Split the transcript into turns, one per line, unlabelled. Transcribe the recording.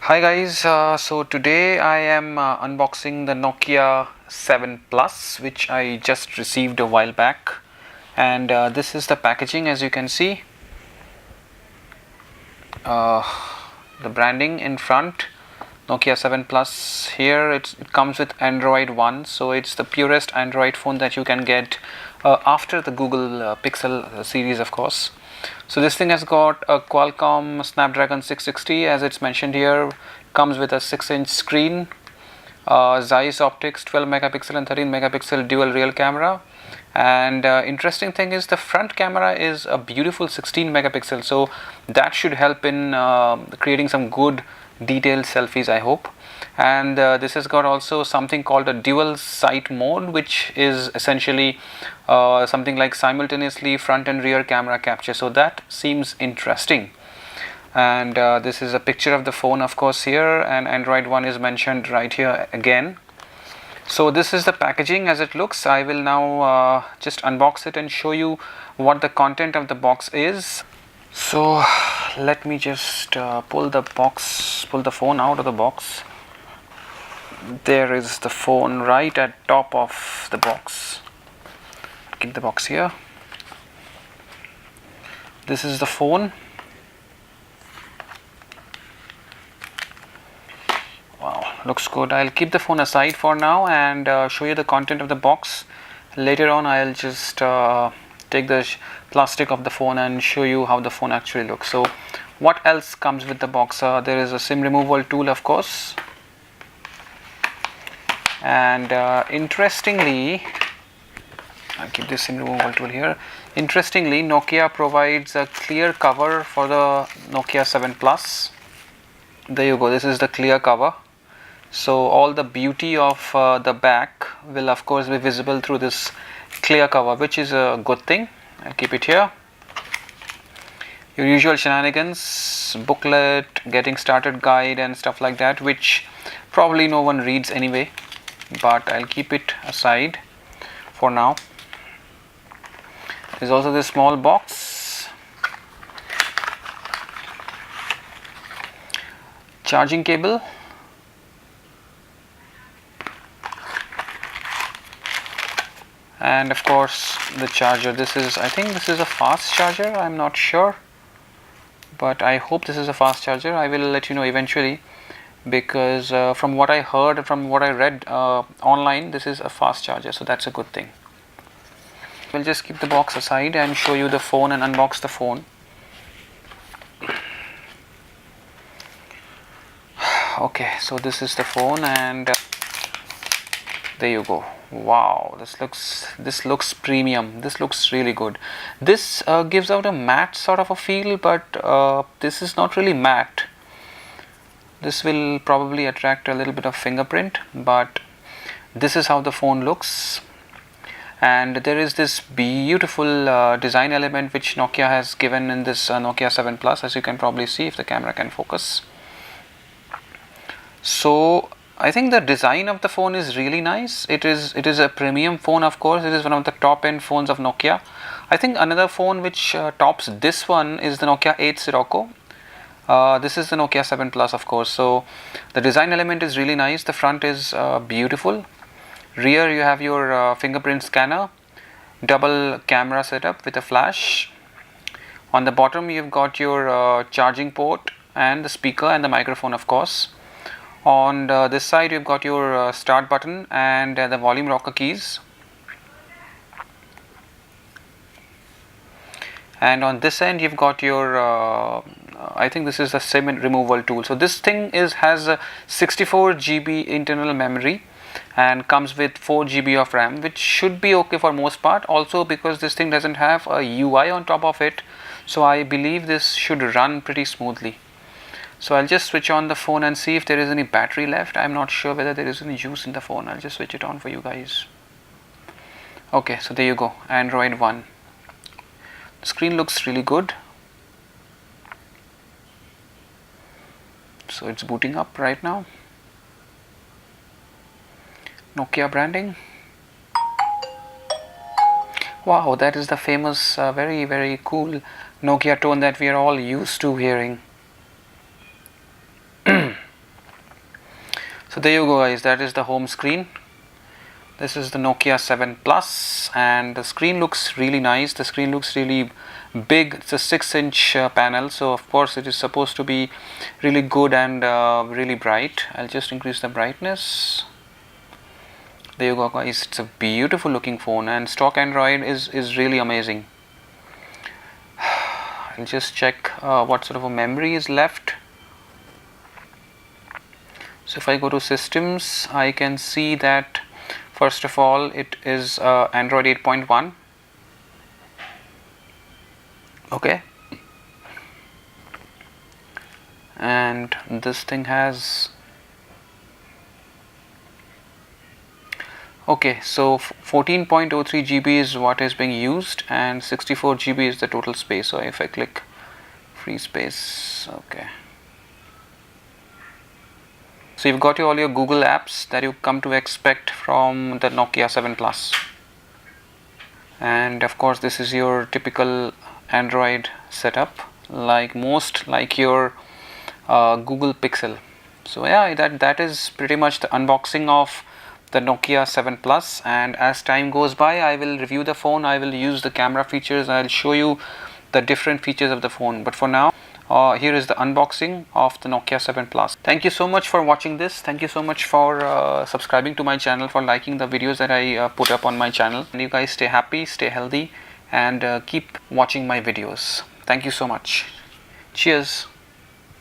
Hi guys, so today I am unboxing the Nokia 7 Plus, which I just received a while back, and this is the packaging. As you can see, uh, the branding in front, Nokia 7 Plus. Here it comes with Android 1, so it's the purest Android phone that you can get after the Google Pixel series, of course. So this thing has got a Qualcomm Snapdragon 660, as it's mentioned here. Comes with a 6-inch screen, Zeiss optics, 12 megapixel and 13 megapixel dual rear camera. And interesting thing is the front camera is a beautiful 16 megapixel, so that should help in creating some good detailed selfies, I hope. And this has got also something called a dual sight mode, which is essentially something like simultaneously front and rear camera capture, so that seems interesting. And this is a picture of the phone, of course, here, and Android 1 is mentioned right here again. So this is the packaging as it looks. I will now just unbox it and show you what the content of the box is. So let me just pull the phone out of the box. There is the phone right at top of the box. Keep the box here. This is the phone. Wow, looks good. I'll keep the phone aside for now and show you the content of the box. Later on I'll just take the plastic of the phone and show you how the phone actually looks. So what else comes with the box? There is a SIM removal tool, of course, and interestingly, I'll keep this SIM removal tool here. Interestingly, Nokia provides a clear cover for the Nokia 7 Plus. There you go, this is the clear cover. So all the beauty of the back will of course be visible through this clear cover, which is a good thing. I'll keep it here. Your usual shenanigans, booklet, getting started guide and stuff like that, which probably no one reads anyway, but I'll keep it aside for now. There's also this small box, charging cable, and of course the charger. I think this is a fast charger. I'm not sure, but I hope this is a fast charger. I will let you know eventually, because from what I heard and from what I read online, this is a fast charger, so that's a good thing. We'll just keep the box aside and show you the phone and unbox the phone. Okay, so this is the phone, and there you go. Wow, this looks premium. This looks really good. This gives out a matte sort of a feel, but this is not really matte. This will probably attract a little bit of fingerprint, but this is how the phone looks. And there is this beautiful design element which Nokia has given in this Nokia 7 Plus, as you can probably see if the camera can focus. So I think the design of the phone is really nice. It is a premium phone, of course. It is one of the top end phones of Nokia. I think another phone which tops this one is the Nokia 8 Sirocco. This is the Nokia 7 Plus, of course. So the design element is really nice. The front is beautiful. Rear you have your fingerprint scanner, double camera setup with a flash. On the bottom you've got your charging port and the speaker and the microphone, of course. On this side you've got your start button and the volume rocker keys. And on this end you've got your I think this is the SIM removal tool. So this thing has a 64 GB internal memory and comes with 4 GB of RAM, which should be okay for most part. Also, because this thing doesn't have a UI on top of it, so I believe this should run pretty smoothly. So I'll just switch on the phone and see if there is any battery left. I'm not sure whether there is any juice in the phone. I'll just switch it on for you guys. Okay, so there you go, Android 1. The screen looks really good. So it's booting up right now. Nokia branding. Wow, that is the famous very cool Nokia tone that we are all used to hearing. So there you go guys, that is the home screen. This is the Nokia 7 Plus, and the screen looks really nice. The screen looks really big. It's a 6-inch panel, so of course it is supposed to be really good and really bright. I'll just increase the brightness. There you go guys, it's a beautiful looking phone, and stock Android is really amazing. I'll just check what sort of a memory is left. So if I go to systems, I can see that first of all it is Android 8.1. okay, and this thing has, okay, so 14.03 GB is what is being used, and 64 GB is the total space. So if I click free space, okay, so you've got all your Google apps that you come to expect from the Nokia 7 Plus, and of course this is your typical Android setup, like your Google Pixel. So yeah, that is pretty much the unboxing of the Nokia 7 Plus, and as time goes by I will review the phone, I will use the camera features, I'll show you the different features of the phone. But for now, here is the unboxing of the Nokia 7 Plus. Thank you so much for watching this. Thank you so much for subscribing to my channel, for liking the videos that I put up on my channel. And you guys stay happy, stay healthy, and keep watching my videos. Thank you so much. Cheers.